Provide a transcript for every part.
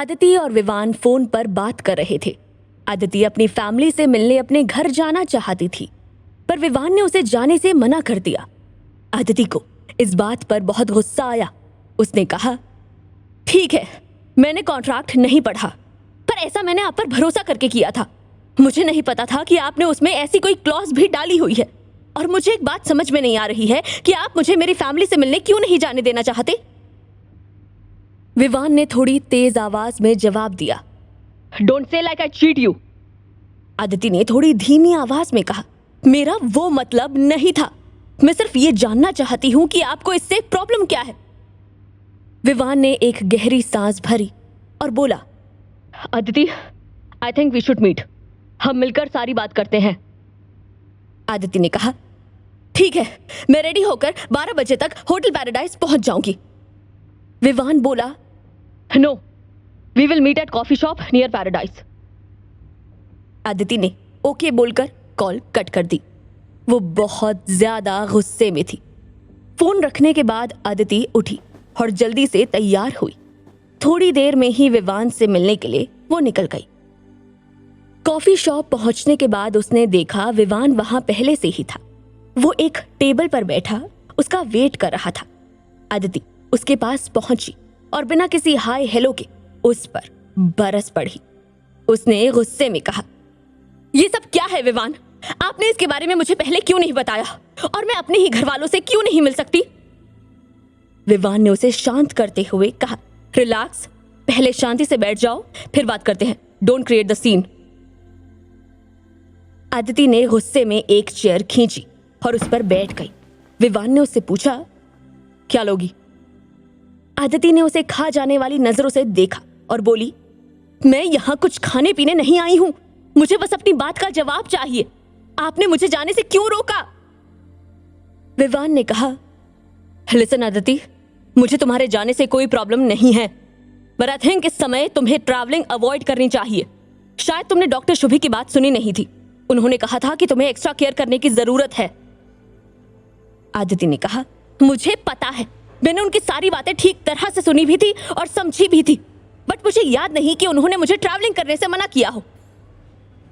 आदिति और विवान फोन पर बात कर रहे थे। आदिति अपनी फैमिली से मिलने अपने घर जाना चाहती थी, पर विवान ने उसे जाने से मना कर दिया। आदिति को इस बात पर बहुत गुस्सा आया। उसने कहा, ठीक है, मैंने कॉन्ट्रैक्ट नहीं पढ़ा, पर ऐसा मैंने आप पर भरोसा करके किया था। मुझे नहीं पता था कि आपने उसमें ऐसी कोई क्लॉज भी डाली हुई है। और मुझे एक बात समझ में नहीं आ रही है कि आप मुझे मेरी फैमिली से मिलने क्यों नहीं जाने देना चाहते। विवान ने थोड़ी तेज आवाज में जवाब दिया, don't say like I cheat you. Aditi ने थोड़ी धीमी आवाज में कहा, मेरा वो मतलब नहीं था, मैं सिर्फ ये जानना चाहती हूं कि आपको इससे प्रॉब्लम क्या है। विवान ने एक गहरी सांस भरी और बोला, Aditi, I think we should meet, हम मिलकर सारी बात करते हैं। आदिति ने कहा, ठीक है, मैं रेडी होकर 12 बजे तक होटल पैराडाइज पहुंच जाऊंगी। विवान बोला, no, we will meet at coffee shop near Paradise. Aditi ने ओके बोलकर कॉल कट कर दी। वो बहुत ज्यादा गुस्से में थी। फोन रखने के बाद आदिति उठी और जल्दी से तैयार हुई। थोड़ी देर में ही विवान से मिलने के लिए वो निकल गई। कॉफी शॉप पहुंचने के बाद उसने देखा विवान वहां पहले से ही था। वो एक टेबल पर बैठा उसका वेट कर रहा था। आदिति उसके पास पहुंची और बिना किसी हाय हेलो के उस पर बरस पड़ी। उसने गुस्से में कहा, ये सब क्या है विवान? आपने इसके बारे में मुझे पहले क्यों नहीं बताया? और मैं अपने ही घर वालों से क्यों नहीं मिल सकती? विवान ने उसे शांत करते हुए कहा, रिलैक्स, पहले शांति से बैठ जाओ, फिर बात करते हैं। Don't create the scene. Aditi ने गुस्से में एक चेयर खींची और उस पर बैठ गई। विवान ने उससे पूछा, क्या लोगी? आदिति ने उसे खा जाने वाली नजरों से देखा और बोली, मैं यहां कुछ खाने पीने नहीं आई हूं, मुझे बस अपनी बात का जवाब चाहिए। आपने मुझे जाने से क्यों रोका? विवान ने कहा, लिसन आदिति, मुझे तुम्हारे जाने से कोई प्रॉब्लम नहीं है, पर आई थिंक इस समय तुम्हें ट्रैवलिंग अवॉइड करनी चाहिए। शायद तुमने डॉक्टर शुभी की बात सुनी नहीं थी। उन्होंने कहा था कि तुम्हें एक्स्ट्रा केयर करने की जरूरत है। आदिति ने कहा, मुझे पता है, मैंने उनकी सारी बातें ठीक तरह से सुनी भी थी और समझी भी थी, बट मुझे याद नहीं कि उन्होंने मुझे ट्रैवलिंग करने से मना किया हो।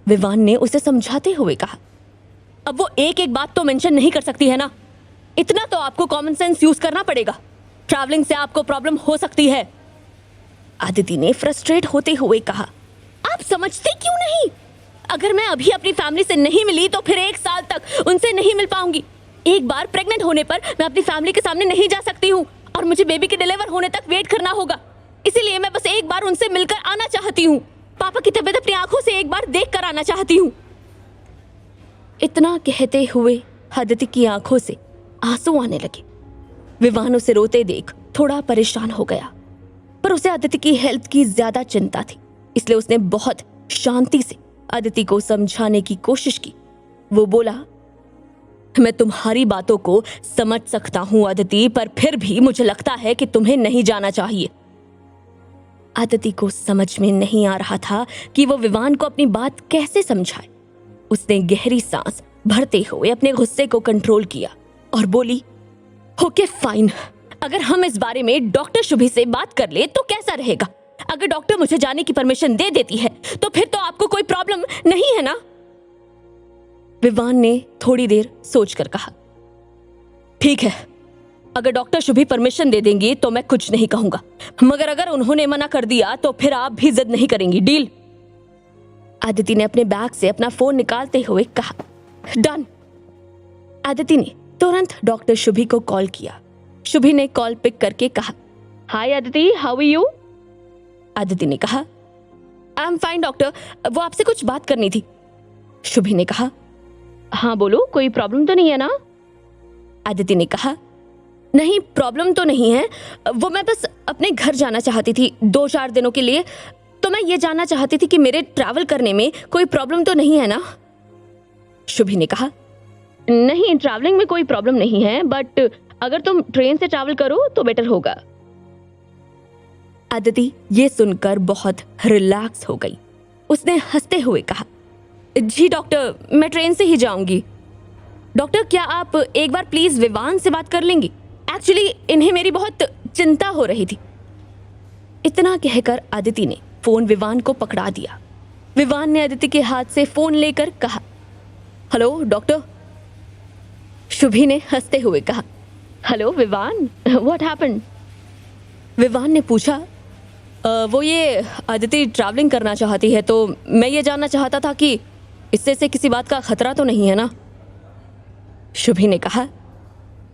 विवान ने उसे समझाते हुए कहा, अब वो एक एक बात तो मेंशन नहीं कर सकती है ना, इतना तो आपको कॉमन सेंस यूज करना पड़ेगा। ट्रैवलिंग से आपको प्रॉब्लम हो सकती है। आदिति ने फ्रस्ट्रेट होते हुए कहा, आप समझते क्यों नहीं? अगर मैं अभी अपनी फैमिली से नहीं मिली तो फिर 1 साल तक उनसे नहीं मिल पाऊंगी। एक बार प्रेग्नेंट होने पर मैं अपनी फैमिली के सामने नहीं जा सकती हूँ और मुझे बेबी के डिलीवर होने तक वेट करना होगा। इसीलिए मैं बस एक बार उनसे मिलकर आना चाहती हूँ। पापा की तबीयत अपनी आंखों से एक बार देख कर आना चाहती हूँ। इतना कहते हुए आदिति की आंखों से आंसू आने लगे। विवान उसे रोते देख थोड़ा परेशान हो गया, पर उसे आदिति की हेल्थ की ज्यादा चिंता थी, इसलिए उसने बहुत शांति से आदिति को समझाने की कोशिश की। वो बोला, मैं तुम्हारी बातों को समझ सकता हूं आदिति, पर फिर भी मुझे लगता है कि तुम्हें नहीं जाना चाहिए। आदिति को समझ में नहीं आ रहा था कि वो विवान को अपनी बात कैसे समझाए। उसने गहरी सांस भरते हुए अपने गुस्से को कंट्रोल किया और बोली, ओके फाइन, अगर हम इस बारे में डॉक्टर शुभी से बात कर ले तो कैसा रहेगा? अगर डॉक्टर मुझे जाने की परमिशन दे देती है तो फिर तो आपको कोई प्रॉब्लम नहीं है ना? विवान ने थोड़ी देर सोचकर कहा, ठीक है, अगर डॉक्टर शुभी परमिशन दे देंगी तो मैं कुछ नहीं कहूंगा, मगर अगर उन्होंने मना कर दिया तो फिर आप भी जिद नहीं करेंगी, डील? आदिति ने अपने बैग से अपना फोन निकालते हुए कहा, डन। आदिति ने तुरंत डॉक्टर शुभी को कॉल किया। शुभी ने कॉल पिक करके कहा, hi Aditi, how are you? Aditi ने कहा, आई एम फाइन डॉक्टर, वो आपसे कुछ बात करनी थी। शुभी ने कहा, हाँ बोलो, कोई प्रॉब्लम तो नहीं है ना? आदिति ने कहा, नहीं प्रॉब्लम तो नहीं है, वो मैं बस अपने घर जाना चाहती थी 2-4 दिनों के लिए, तो मैं ये जानना चाहती थी कि मेरे ट्रैवल करने में कोई प्रॉब्लम तो नहीं है ना? शुभी ने कहा, नहीं ट्रैवलिंग में कोई प्रॉब्लम नहीं है, बट अगर तुम ट्रेन से ट्रैवल करो तो बेटर होगा। आदिति ये सुनकर बहुत रिलैक्स हो गई। उसने हंसते हुए कहा, जी डॉक्टर, मैं ट्रेन से ही जाऊंगी। डॉक्टर, क्या आप एक बार प्लीज विवान से बात कर लेंगी? एक्चुअली इन्हें मेरी बहुत चिंता हो रही थी। इतना कहकर अदिति ने फोन विवान को पकड़ा दिया। विवान ने अदिति के हाथ से फोन लेकर कहा, हेलो डॉक्टर। शुभी ने हंसते हुए कहा, hello Vivaan, what happened? Vivaan ने पूछा, वो ये अदिति ट्रैवलिंग करना चाहती है, तो मैं ये जानना चाहता था कि इससे से किसी बात का खतरा तो नहीं है ना? शुभी ने कहा,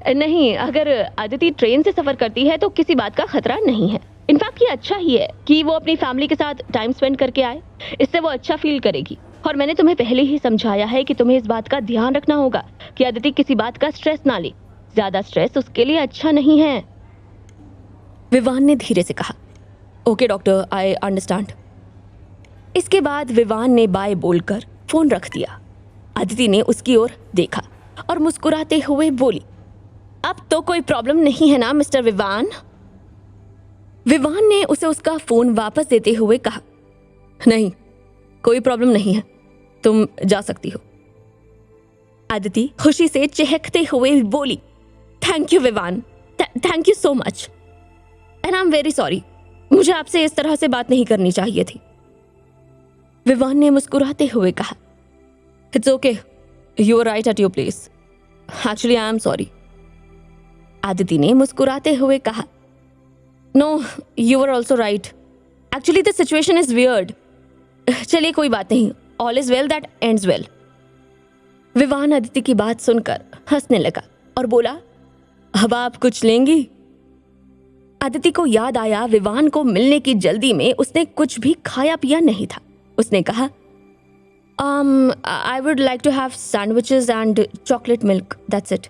नहीं, अगर अदिति ट्रेन से सफर करती है तो किसी बात का खतरा नहीं है। इनफैक्ट ये अच्छा ही है कि वो अपनी फैमिली के साथ टाइम स्पेंड करके आए, इससे वो अच्छा फील करेगी। और मैंने तुम्हें पहले ही समझाया है कि तुम्हें इस बात का ध्यान रखना होगा कि अदिति किसी बात का स्ट्रेस ना ले। ज्यादा स्ट्रेस उसके लिए अच्छा नहीं है। विवान ने धीरे से कहा, ओके डॉक्टर, आई अंडरस्टैंड। इसके बाद विवान ने बाय बोलकर फोन रख दिया। अदिति ने उसकी ओर देखा और मुस्कुराते हुए बोली, अब तो कोई प्रॉब्लम नहीं है ना मिस्टर विवान? विवान ने उसे उसका फोन वापस देते हुए कहा, नहीं, कोई प्रॉब्लम नहीं है, तुम जा सकती हो। अदिति खुशी से चहकते हुए बोली, thank you Vivaan, thank you so much, and I am very sorry, मुझे आपसे इस तरह से बात नहीं करनी चाहिए थी। विवान ने मुस्कुराते हुए कहा, it's okay, you are right at your place, actually I am sorry. Aditi ने मुस्कुराते हुए कहा, no, you are also right, actually the situation is weird. चलिए कोई बात नहीं, all is well that ends well. Vivaan Aditi की बात सुनकर हंसने लगा और बोला, अब आप कुछ लेंगी? अदिति को याद आया विवान को मिलने की जल्दी में उसने कुछ भी खाया पिया नहीं था। उसने कहा, I would like to have sandwiches and chocolate milk, that's it.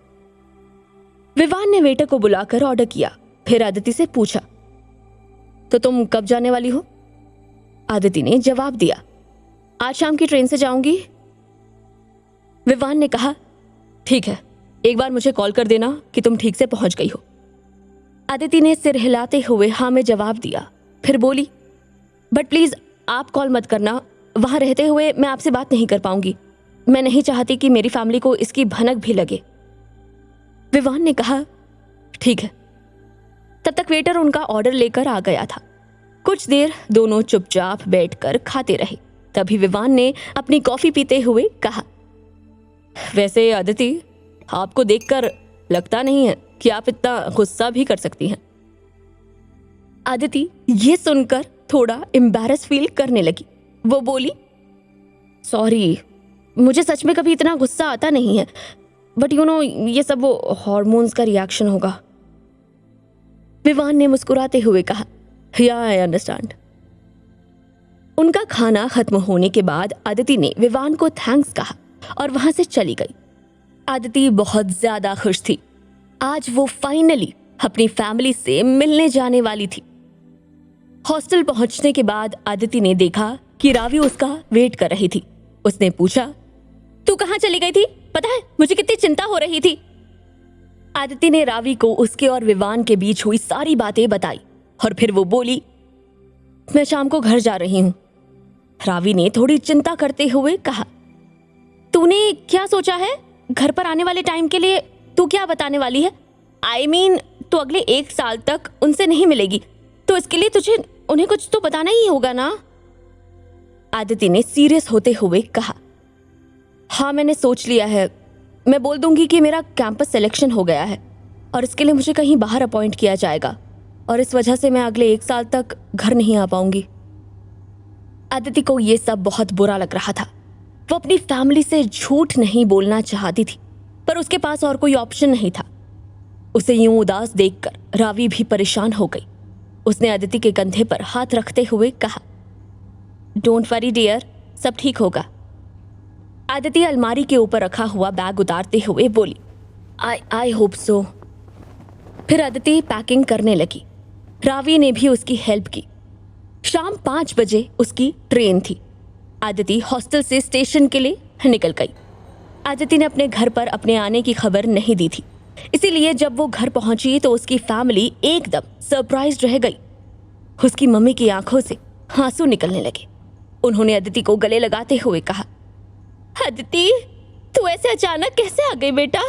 Vivaan ने वेटर को बुलाकर ऑर्डर किया, फिर अदिति से पूछा, तो तुम कब जाने वाली हो? अदिति ने जवाब दिया, आज शाम की ट्रेन से जाऊंगी। विवान ने कहा, ठीक है, एक बार मुझे कॉल कर देना कि तुम ठीक से पहुंच गई हो। अदिति ने सिर हिलाते हुए हाँ में जवाब दिया, फिर बोली, बट प्लीज आप कॉल मत करना, वहां रहते हुए मैं आपसे बात नहीं कर पाऊंगी। मैं नहीं चाहती कि मेरी फैमिली को इसकी भनक भी लगे। विवान ने कहा, ठीक है। तब तक वेटर उनका ऑर्डर लेकर आ गया था। कुछ देर दोनों चुपचाप बैठकर खाते रहे। तभी विवान ने अपनी कॉफी पीते हुए कहा, वैसे अदिति, आपको देखकर लगता नहीं है कि आप इतना गुस्सा भी कर सकती हैं। अदिति ये सुनकर थोड़ा एम्बैरस फील करने लगी। वो बोली, सॉरी, मुझे सच में कभी इतना गुस्सा आता नहीं है, बट यू नो, ये सब वो हॉर्मोन्स का रिएक्शन होगा। विवान ने मुस्कुराते हुए कहा, या आई अंडरस्टैंड। उनका खाना खत्म होने के बाद अदिति ने विवान को थैंक्स कहा और वहां से चली गई। अदिति बहुत ज्यादा खुश थी। आज वो फाइनली अपनी फैमिली से मिलने जाने वाली थी। हॉस्टल पहुंचने के बाद अदिति ने देखा कि रावी उसका वेट कर रही थी। उसने पूछा, तू कहाँ चली गई थी? पता है मुझे कितनी चिंता हो रही थी। अदिति ने रावी को उसके और विवान के बीच हुई सारी बातें बताई और फिर वो बोली, मैं शाम को घर जा रही हूं। रावी ने थोड़ी चिंता करते हुए कहा, तूने क्या सोचा है? घर पर आने वाले टाइम के लिए तू क्या बताने वाली है? आई मीन, तू अगले 1 साल तक उनसे नहीं मिलेगी, तो इसके लिए तुझे उन्हें कुछ तो बताना ही होगा ना। अदिति ने सीरियस होते हुए कहा, हाँ मैंने सोच लिया है। मैं बोल दूंगी कि मेरा कैंपस सिलेक्शन हो गया है और इसके लिए मुझे कहीं बाहर अपॉइंट किया जाएगा और इस वजह से मैं अगले 1 साल तक घर नहीं आ पाऊंगी। अदिति को ये सब बहुत बुरा लग रहा था। वो अपनी फैमिली से झूठ नहीं बोलना चाहती थी, पर उसके पास और कोई ऑप्शन नहीं था। उसे यूं उदास देखकर रावी भी परेशान हो गई। उसने अदिति के कंधे पर हाथ रखते हुए कहा, डोंट वरी डियर, सब ठीक होगा। अदिति अलमारी के ऊपर रखा हुआ बैग उतारते हुए बोली, आई होप सो। फिर अदिति पैकिंग करने लगी। रावी ने भी उसकी हेल्प की। शाम 5 बजे उसकी ट्रेन थी। अदिति हॉस्टल से स्टेशन के लिए निकल गई। अदिति ने अपने घर पर अपने आने की खबर नहीं दी थी, इसीलिए जब वो घर पहुंची तो उसकी फैमिली एकदम सरप्राइज्ड रह गई। उसकी मम्मी की आंखों से आंसू निकलने लगे। उन्होंने अदिति को गले लगाते हुए कहा, अदिति, तू ऐसे अचानक कैसे आ गई बेटा?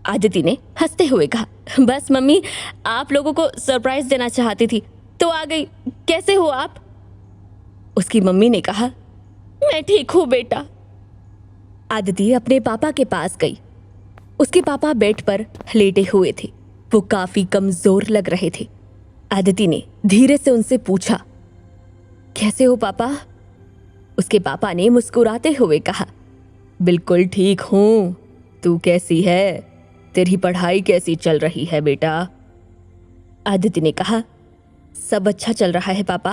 अदिति ने हंसते हुए कहा, बस मम्मी, आप लोगों को सरप्राइज देना चाहती थी, तो आ गई, कैसे हो आप? उसकी मम्मी ने कहा, मैं ठीक हूं बेटा। आदिति अपने पापा के पास गई। उसके पापा बेड पर लेटे हुए थे। वो काफी कमजोर लग रहे थे। आदिति ने धीरे से उनसे पूछा, कैसे हो पापा? उसके पापा ने मुस्कुराते हुए कहा, बिल्कुल ठीक हूं, तू कैसी है? तेरी पढ़ाई कैसी चल रही है बेटा? आदिति ने कहा, सब अच्छा चल रहा है पापा।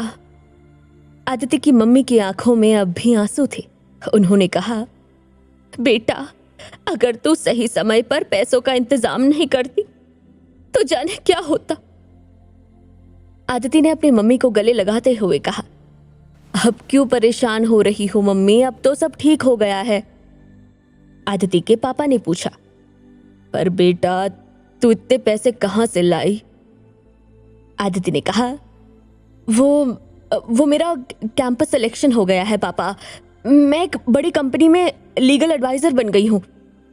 आदिति की मम्मी की आंखों में अब भी आंसू थे। उन्होंने कहा, बेटा, अगर तू सही समय पर पैसों का इंतजाम नहीं करती तो जाने क्या होता। आदिति ने अपनी मम्मी को गले लगाते हुए कहा, अब क्यों परेशान हो रही हो मम्मी, अब तो सब ठीक हो गया है। आदिति के पापा ने पूछा, पर बेटा तू इतने पैसे कहां से लाई? आदिति ने कहा, वो मेरा कैंपस सिलेक्शन हो गया है पापा। मैं एक बड़ी कंपनी में लीगल एडवाइजर बन गई हूँ।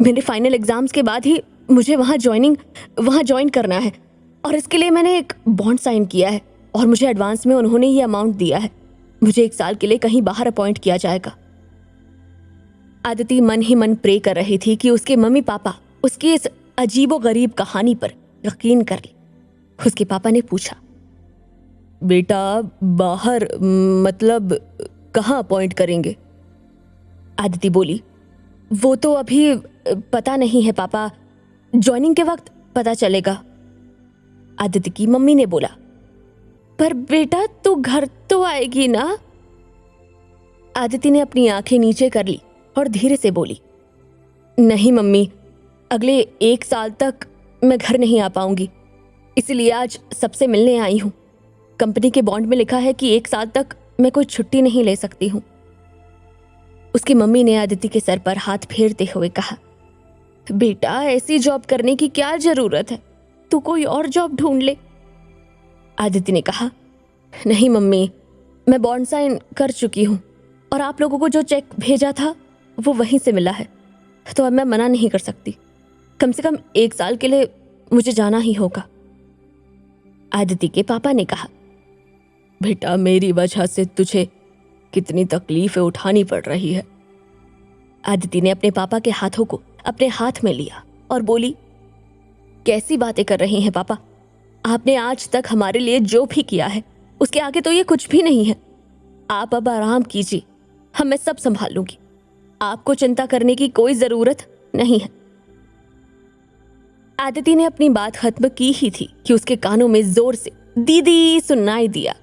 मेरे फाइनल एग्जाम्स के बाद ही मुझे वहाँ ज्वाइन करना है, और इसके लिए मैंने एक बॉन्ड साइन किया है और मुझे एडवांस में उन्होंने ये अमाउंट दिया है। मुझे 1 साल के लिए कहीं बाहर अपॉइंट किया जाएगा। आदिति मन ही मन प्रे कर रही थी कि उसके मम्मी पापा उसकी इस अजीबोगरीब कहानी पर यकीन कर ले। उसके पापा ने पूछा, बेटा बाहर मतलब कहाँ अपॉइंट करेंगे? आदिति बोली, वो तो अभी पता नहीं है पापा, ज्वाइनिंग के वक्त पता चलेगा। आदिति की मम्मी ने बोला, पर बेटा तू घर तो आएगी ना? आदिति ने अपनी आंखें नीचे कर ली और धीरे से बोली, नहीं मम्मी, अगले 1 साल तक मैं घर नहीं आ पाऊंगी, इसलिए आज सबसे मिलने आई हूं। कंपनी के बॉन्ड में लिखा है कि 1 साल तक मैं कोई छुट्टी नहीं ले सकती हूं। उसकी मम्मी ने आदिति के सर पर हाथ फेरते हुए कहा, बेटा ऐसी जॉब करने की क्या जरूरत है, तू कोई और जॉब ढूंढ ले। आदिति ने कहा, नहीं मम्मी, मैं बॉन्ड साइन कर चुकी हूं और आप लोगों को जो चेक भेजा था वो वहीं से मिला है, तो अब मैं मना नहीं कर सकती। कम से कम 1 साल के लिए मुझे जाना ही होगा। आदिति के पापा ने कहा, बेटा मेरी वजह से तुझे कितनी तकलीफें उठानी पड़ रही है। आदिति ने अपने पापा के हाथों को अपने हाथ में लिया और बोली, कैसी बातें कर रही हैं पापा? आपने आज तक हमारे लिए जो भी किया है उसके आगे तो ये कुछ भी नहीं है। आप अब आराम कीजिए, मैं सब संभाल लूंगी। आपको चिंता करने की कोई जरूरत नहीं है। आदिति ने अपनी बात खत्म की ही थी कि उसके कानों में जोर से दीदी सुनाई दिया।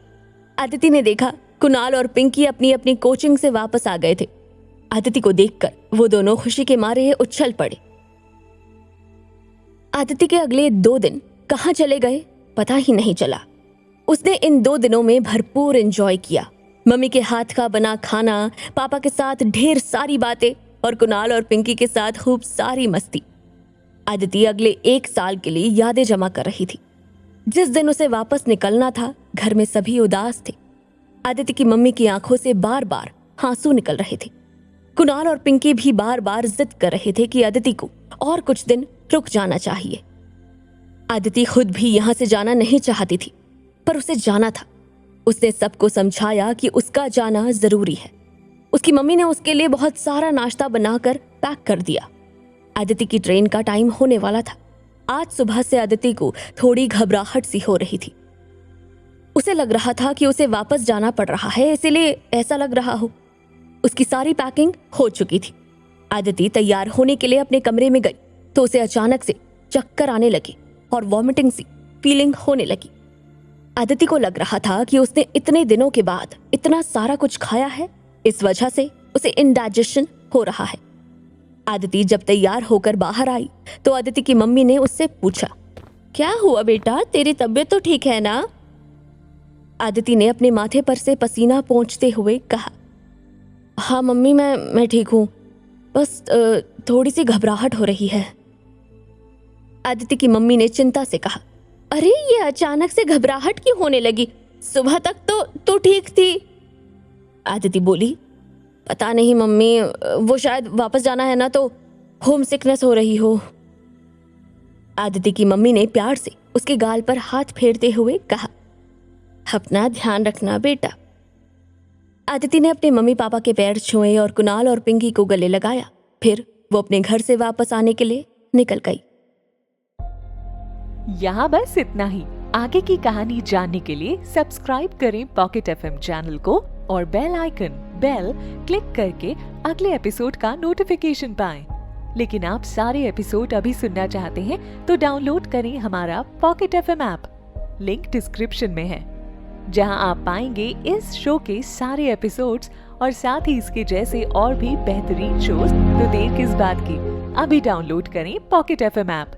आदिति ने देखा कुणाल और पिंकी अपनी अपनी कोचिंग से वापस आ गए थे। आदिति को देखकर वो दोनों खुशी के मारे उछल पड़े। आदिति के अगले 2 दिन कहाँ चले गए पता ही नहीं चला। उसने इन 2 दिनों में भरपूर एंजॉय किया। मम्मी के हाथ का बना खाना, पापा के साथ ढेर सारी बातें और कुणाल और पिंकी के साथ खूब सारी मस्ती। आदिति अगले 1 साल के लिए यादें जमा कर रही थी। जिस दिन उसे वापस निकलना था, घर में सभी उदास थे। आदिति की मम्मी की आंखों से बार बार आंसू निकल रहे थे। कुणाल और पिंकी भी बार बार जिद कर रहे थे कि आदिति को और कुछ दिन रुक जाना चाहिए। आदिति खुद भी यहां से जाना नहीं चाहती थी, पर उसे जाना था। उसने सबको समझाया कि उसका जाना जरूरी है। उसकी मम्मी ने उसके लिए बहुत सारा नाश्ता बनाकर पैक कर दिया। आदिति की ट्रेन का टाइम होने वाला था। आज सुबह से आदिति को थोड़ी घबराहट सी हो रही थी। उसे लग रहा था कि उसे वापस जाना पड़ रहा है, इसीलिए ऐसा लग रहा हो। उसकी सारी पैकिंग हो चुकी थी। आदिति तैयार होने के लिए अपने कमरे में गई तो उसे अचानक से चक्कर आने लगे और वॉमिटिंग सी फीलिंग होने लगी। आदिति को लग रहा था कि उसने इतने दिनों के बाद इतना सारा कुछ खाया है, इस वजह से उसे इंडाइजेशन हो रहा है। आदिति जब तैयार होकर बाहर आई तो आदिति की मम्मी ने उससे पूछा, क्या हुआ बेटा, तेरी तबीयत तो ठीक है ना? आदिति ने अपने माथे पर से पसीना पोंछते हुए कहा, हाँ मम्मी, मैं ठीक हूँ, बस थोड़ी सी घबराहट हो रही है। आदिति की मम्मी ने चिंता से कहा, अरे ये अचानक से घबराहट क्यों होने लगी? सुबह तक तो ठीक थी। आदिति बोली, पता नहीं मम्मी, वो शायद वापस जाना है ना, तो होम सिकनेस हो रही हो। आदिति की मम्मी ने प्यार से उसके गाल पर हाथ फेरते हुए कहा, अपना ध्यान रखना बेटा। अदिति ने अपने मम्मी पापा के पैर छुए और कुणाल और पिंकी को गले लगाया। फिर वो अपने घर से वापस आने के लिए निकल गई। यहाँ बस इतना ही। आगे की कहानी जानने के लिए सब्सक्राइब करें पॉकेट एफएम चैनल को और बेल क्लिक करके अगले एपिसोड का नोटिफिकेशन पाएं। लेकिन आप सारे एपिसोड अभी सुनना चाहते हैं तो डाउनलोड करें हमारा pocket FM app. Link description में है, जहां आप पाएंगे इस शो के सारे एपिसोड्स और साथ ही इसके जैसे और भी बेहतरीन शोज। तो देर किस बात की, अभी डाउनलोड करें पॉकेट एफएम ऐप।